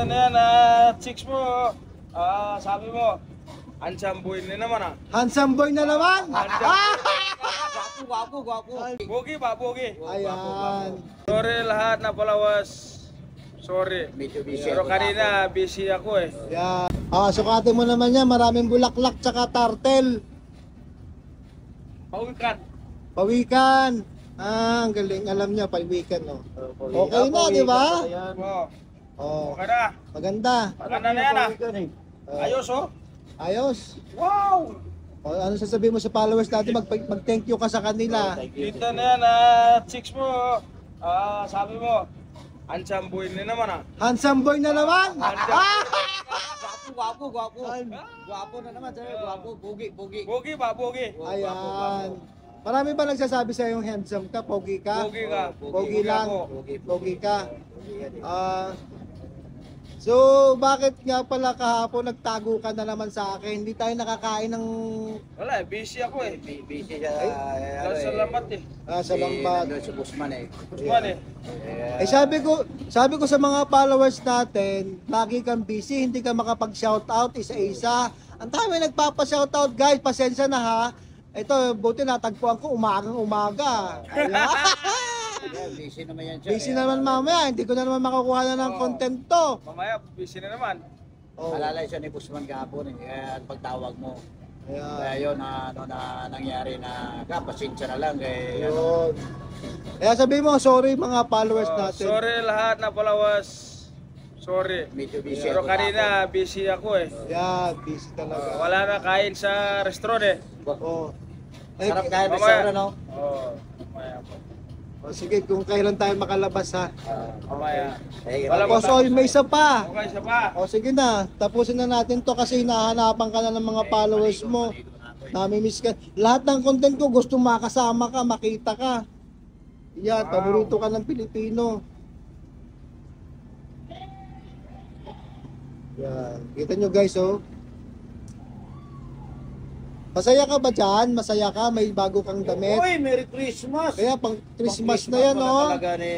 Ano yan, chicks mo, sabi mo, handsome boy na naman Handsome boy na naman? Gwapo. Bogi ba, bogi? Ayan. Sorry lahat na palawas. Sorry. Pero kanina, busy ako eh. Ayan. Sukatin mo naman yan. Maraming bulaklak tsaka tartel. Pawikan. Pawikan. Ang galing. Alam niya, pawikan, no? Okay na, di ba? Okay na. Maganda. Maganda na yan Ayos oh. Ayos. Wow! Ano sasabihin mo sa followers natin? Mag-thank you ka sa kanila. Dito na yan, chicks mo, sabi mo, handsome boy na naman Handsome boy na naman? Gwapo na naman, sabi, gwapo, pogi. Bogi ba, bogi? Ayan. Marami ba nagsasabi sa yung handsome ka, pogi ka? Bogi ka. Pogi lang. ako. Pogi ka. So, bakit nga pala kahapon nagtago ka na naman sa akin? Hindi tayo nakakain ng... Wala busy ako eh. Busy siya. Salamat eh. Salamat. Si Busman eh. Busman eh. Sabi ko sa mga followers natin, lagi kang busy, hindi ka makapag-shoutout isa-isa. Ang dami nagpapa-shoutout, guys. Pasensya na ha. Ito, buti natagpuan ko umaga. Busy naman yan siya. Busy naman mamaya, hindi ko na naman makukuha na ng content to. Mamaya, busy na naman. Alalay siya ni Busman kahapon eh. Kaya pagtawag mo. Ayan. Kaya yun, ano na nangyari na kapasensya na lang. Kaya Yun. Kaya sabihin mo, sorry mga followers natin. Sorry lahat na palawas. Sorry. medyo busy. Pero ako kanina, busy ako eh. Yan, busy talaga. Wala na kain sa restaurant eh. Oh. kahapon. Sarap kahit Mamaya. restaurant, no? Oo. Mamaya po. Sige, kung kailan tayo makalabas ha. Mamaya. Wala O, so may isa pa. Okay, isa pa. O sige na, tapusin na natin to kasi hinahanapan ka na ng mga followers mo. Nami-miss ka. Lahat ng content ko gusto makasama ka, makita ka. Yan, paborito ka ng Pilipino. Yan, kita nyo guys oh. Masaya ka ba dyan? Masaya ka? May bago kang damit? Uy, Merry Christmas! Kaya pang Christmas na yan oh. Talaga ni...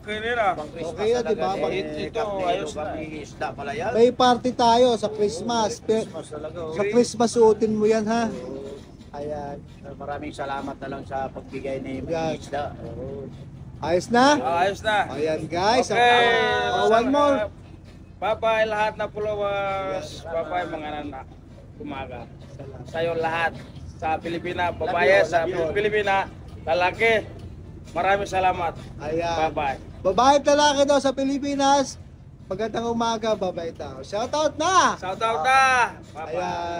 Okay nila. Okay na, di ba? Ito, ayos na. Isda pala yan. May party tayo sa Christmas. Christmas talaga. Sa Christmas suotin mo yan ha. Ayan. Maraming salamat na lang sa pagbigay ni Yan. Isda. Ayos na? Ayos na. Ayan guys. Okay. One more. Bye-bye lahat na followers. Bye-bye mga anak. Umaga. Sa'yo lahat. Sa Pilipina, babae, sa Pilipina, lalaki. Maraming salamat. Ayan. Bye-bye. Babae at lalaki daw sa Pilipinas. Magandang umaga, babae daw. Shoutout na! Shout out na. Bye-bye. Ayan.